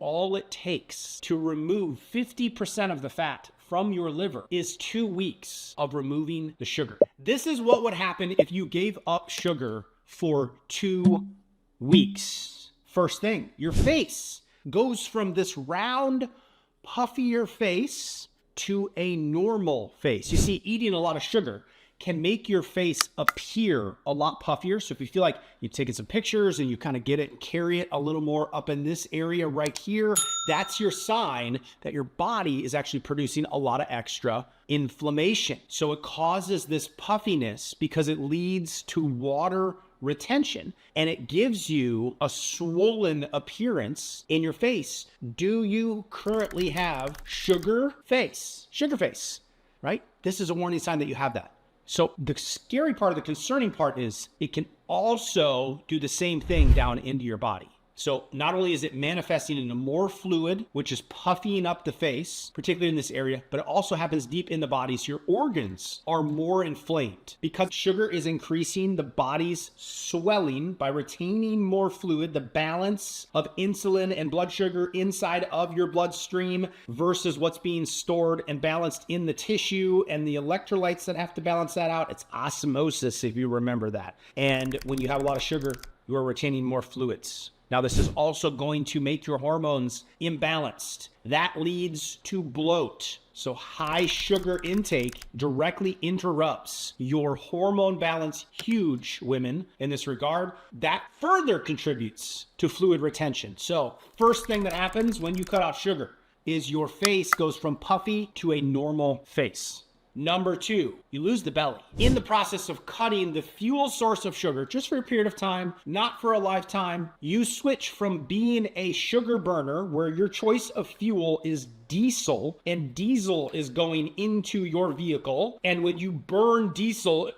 all it takes to remove 50% of the fat from your liver is 2 weeks of removing the sugar. This is what would happen if you gave up sugar for 2 weeks. First thing, your face goes from this round, puffier face to a normal face. You see, eating a lot of sugar can make your face appear a lot puffier. So if you feel like you've taken some pictures and you kind of get it and carry it a little more up in this area right here, that's your sign that your body is actually producing a lot of extra inflammation. So it causes this puffiness because it leads to water retention and it gives you a swollen appearance in your face. Do you currently have sugar face? Sugar face, right? This is a warning sign that you have that. So the scary part, the concerning part is it can also do the same thing down into your body. So not only is it manifesting into more fluid, which is puffying up the face, particularly in this area, but it also happens deep in the body. So your organs are more inflamed because sugar is increasing the body's swelling by retaining more fluid, the balance of insulin and blood sugar inside of your bloodstream versus what's being stored and balanced in the tissue and the electrolytes that have to balance that out. It's osmosis, if you remember that. And when you have a lot of sugar, you are retaining more fluids. Now, this is also going to make your hormones imbalanced. That leads to bloat. So high sugar intake directly interrupts your hormone balance. Huge, women, in this regard. That further contributes to fluid retention. So first thing that happens when you cut out sugar is your face goes from puffy to a normal face. Number 2, you lose the belly. In the process of cutting the fuel source of sugar, just for a period of time, not for a lifetime, you switch from being a sugar burner where your choice of fuel is diesel, and diesel is going into your vehicle. And when you burn diesel,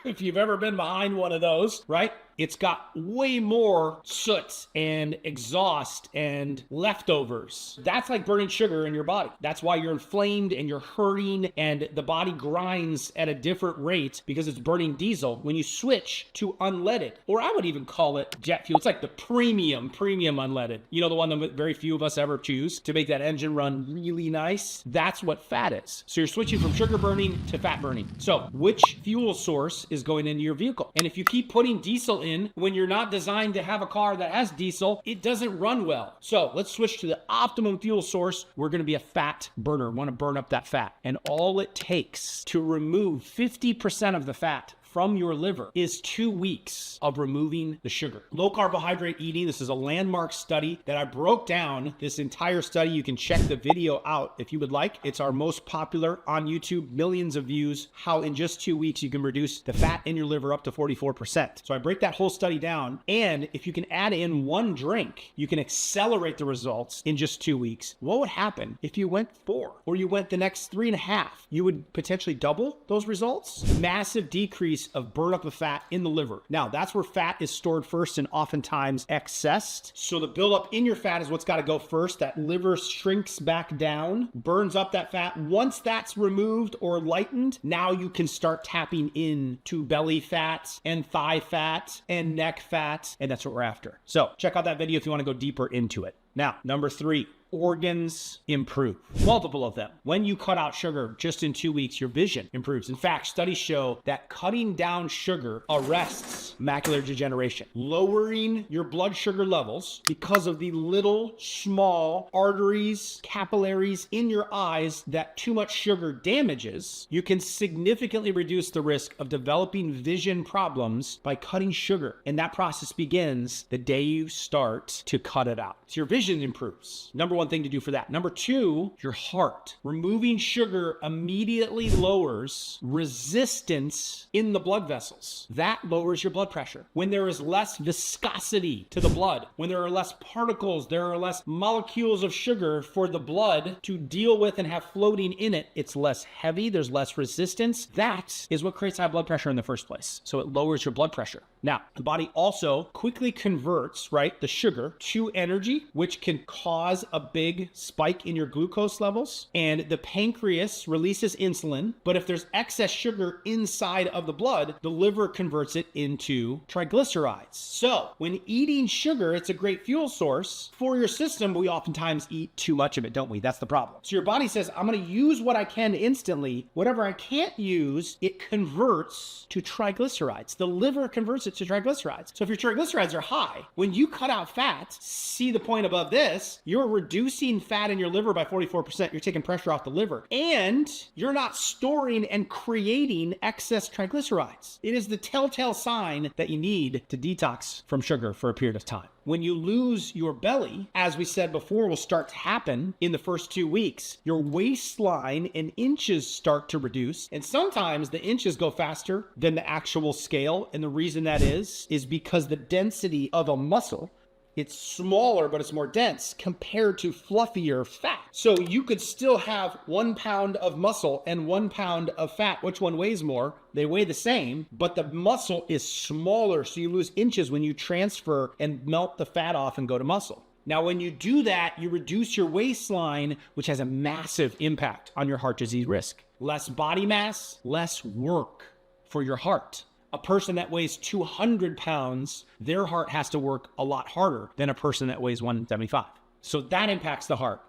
if you've ever been behind one of those, right? It's got way more soot and exhaust and leftovers. That's like burning sugar in your body. That's why you're inflamed and you're hurting and the body grinds at a different rate because it's burning diesel. When you switch to unleaded, or I would even call it jet fuel, it's like the premium unleaded. You know, the one that very few of us ever choose to make that engine run really nice. That's what fat is. So you're switching from sugar burning to fat burning. So which fuel source is going into your vehicle? And if you keep putting diesel in when you're not designed to have a car that has diesel, it doesn't run well. So let's switch to the optimum fuel source. We're going to be a fat burner. We want to burn up that fat. And all it takes to remove 50% of the fat from your liver is 2 weeks of removing the sugar. Low carbohydrate eating, this is a landmark study that I broke down this entire study. You can check the video out if you would like. It's our most popular on YouTube, millions of views, how in just 2 weeks you can reduce the fat in your liver up to 44%. So I break that whole study down, and if you can add in 1 drink, you can accelerate the results in just 2 weeks. What would happen if you went 4 or you went the next 3.5? You would potentially double those results. Massive decrease of burn up of fat in the liver. Now, that's where fat is stored first and oftentimes accessed. So the buildup in your fat is what's got to go first. That liver shrinks back down, burns up that fat. Once that's removed or lightened, now you can start tapping into belly fat and thigh fat and neck fat, and that's what we're after. So check out that video if you want to go deeper into it. Now, number 3, organs improve. Multiple of them. When you cut out sugar, just in 2 weeks, your vision improves. In fact, studies show that cutting down sugar arrests macular degeneration, lowering your blood sugar levels because of the little small arteries, capillaries in your eyes that too much sugar damages. You can significantly reduce the risk of developing vision problems by cutting sugar. And that process begins the day you start to cut it out. So your vision improves. Number 1 thing to do for that. Number 2, your heart. Removing sugar immediately lowers resistance in the blood vessels. That lowers your blood pressure. When there is less viscosity to the blood, when there are less particles, there are less molecules of sugar for the blood to deal with and have floating in it, it's less heavy, there's less resistance. That is what creates high blood pressure in the first place. So it lowers your blood pressure. Now, the body also quickly converts, right, the sugar to energy, which can cause a big spike in your glucose levels. And the pancreas releases insulin, but if there's excess sugar inside of the blood, the liver converts it into triglycerides. So when eating sugar, it's a great fuel source for your system, but we oftentimes eat too much of it, don't we? That's the problem. So your body says, I'm going to use what I can instantly. Whatever I can't use, it converts to triglycerides. The liver converts it to triglycerides. So if your triglycerides are high, when you cut out fat, see the point above this, you're reducing fat in your liver by 44%. You're taking pressure off the liver, and you're not storing and creating excess triglycerides. It is the telltale sign that you need to detox from sugar for a period of time. When you lose your belly, as we said before, will start to happen in the first 2 weeks. Your waistline and inches start to reduce. And sometimes the inches go faster than the actual scale. And the reason that is because the density of a muscle, it's smaller, but it's more dense compared to fluffier fat. So you could still have 1 pound of muscle and 1 pound of fat. Which one weighs more? They weigh the same, but the muscle is smaller. So you lose inches when you transfer and melt the fat off and go to muscle. Now, when you do that, you reduce your waistline, which has a massive impact on your heart disease risk. Less body mass, less work for your heart. A person that weighs 200 pounds, their heart has to work a lot harder than a person that weighs 175. So that impacts the heart.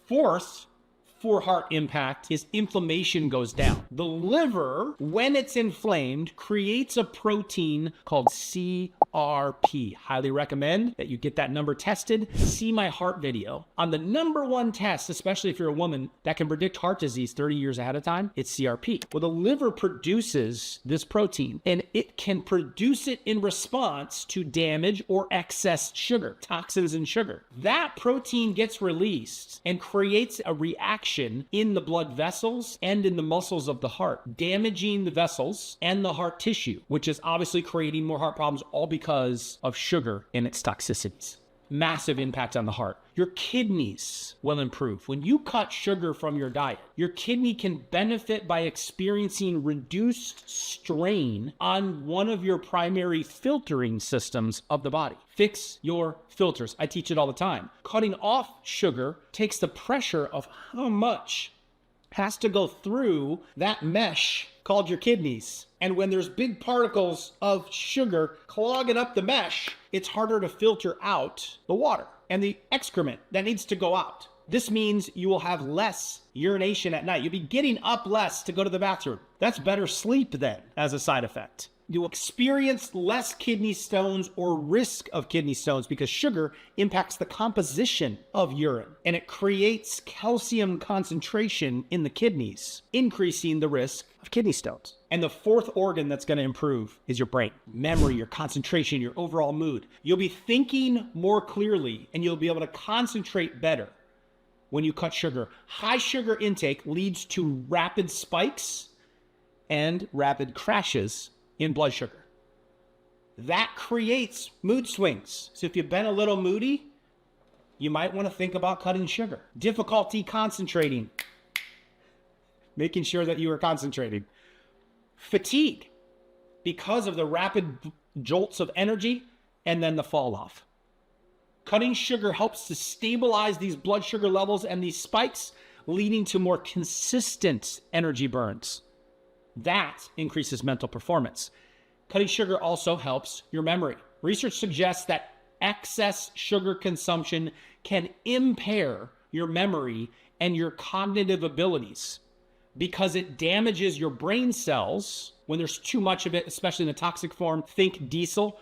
Fourth, for heart impact is inflammation goes down. The liver, when it's inflamed, creates a protein called CRP. Highly recommend that you get that number tested. See my heart video. On the #1 test, especially if you're a woman, that can predict heart disease 30 years ahead of time, it's CRP. Well, the liver produces this protein, and it can produce it in response to damage or excess sugar, toxins in sugar. That protein gets released and creates a reaction in the blood vessels and in the muscles of the heart, damaging the vessels and the heart tissue, which is obviously creating more heart problems, all because of sugar and its toxicities. Massive impact on the heart. Your kidneys will improve. When you cut sugar from your diet, your kidney can benefit by experiencing reduced strain on one of your primary filtering systems of the body. Fix your filters. I teach it all the time. Cutting off sugar takes the pressure of how much has to go through that mesh called your kidneys. And when there's big particles of sugar clogging up the mesh, it's harder to filter out the water and the excrement that needs to go out. This means you will have less urination at night. You'll be getting up less to go to the bathroom. That's better sleep then as a side effect. You will experience less kidney stones or risk of kidney stones because sugar impacts the composition of urine and it creates calcium concentration in the kidneys, increasing the risk of kidney stones. And the fourth organ that's going to improve is your brain, memory, your concentration, your overall mood. You'll be thinking more clearly and you'll be able to concentrate better when you cut sugar. High sugar intake leads to rapid spikes and rapid crashes in blood sugar. That creates mood swings. So if you've been a little moody, you might want to think about cutting sugar. Difficulty concentrating, making sure that you are concentrating. Fatigue, because of the rapid jolts of energy and then the fall off. Cutting sugar helps to stabilize these blood sugar levels and these spikes, leading to more consistent energy burns. That increases mental performance. Cutting sugar also helps your memory. Research suggests that excess sugar consumption can impair your memory and your cognitive abilities because it damages your brain cells when there's too much of it, especially in the toxic form. Think diesel.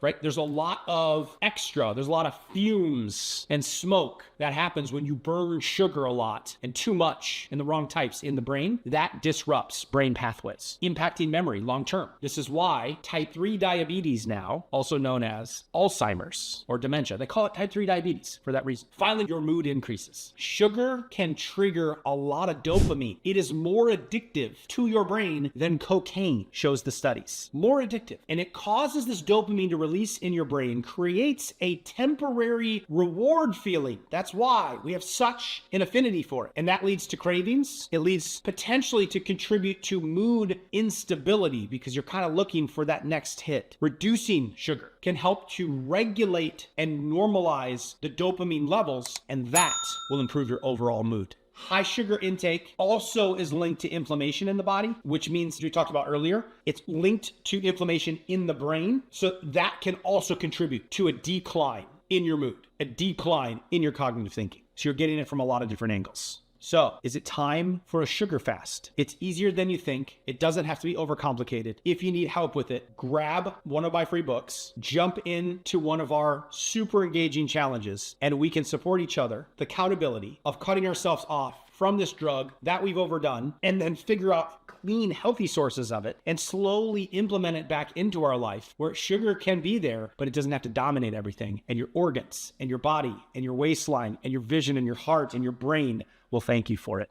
Right? There's a lot of there's a lot of fumes and smoke that happens when you burn sugar a lot and too much in the wrong types in the brain. That disrupts brain pathways, impacting memory long term. This is why type 3 diabetes now, also known as Alzheimer's or dementia, they call it type 3 diabetes for that reason. Finally, your mood increases. Sugar can trigger a lot of dopamine. It is more addictive to your brain than cocaine, shows the studies. More addictive. And it causes this dopamine to release in your brain creates a temporary reward feeling. That's why we have such an affinity for it. And that leads to cravings. It leads potentially to contribute to mood instability because you're kind of looking for that next hit. Reducing sugar can help to regulate and normalize the dopamine levels, and that will improve your overall mood. High sugar intake also is linked to inflammation in the body, which means, as we talked about earlier, it's linked to inflammation in the brain. So that can also contribute to a decline in your mood, a decline in your cognitive thinking. So you're getting it from a lot of different angles. So, is it time for a sugar fast? It's easier than you think. It doesn't have to be overcomplicated. If you need help with it, grab one of my free books, jump into one of our super engaging challenges, and we can support each other. The accountability of cutting ourselves off from this drug that we've overdone, and then figure out clean, healthy sources of it and slowly implement it back into our life where sugar can be there, but it doesn't have to dominate everything. And your organs and your body and your waistline and your vision and your heart and your brain will thank you for it.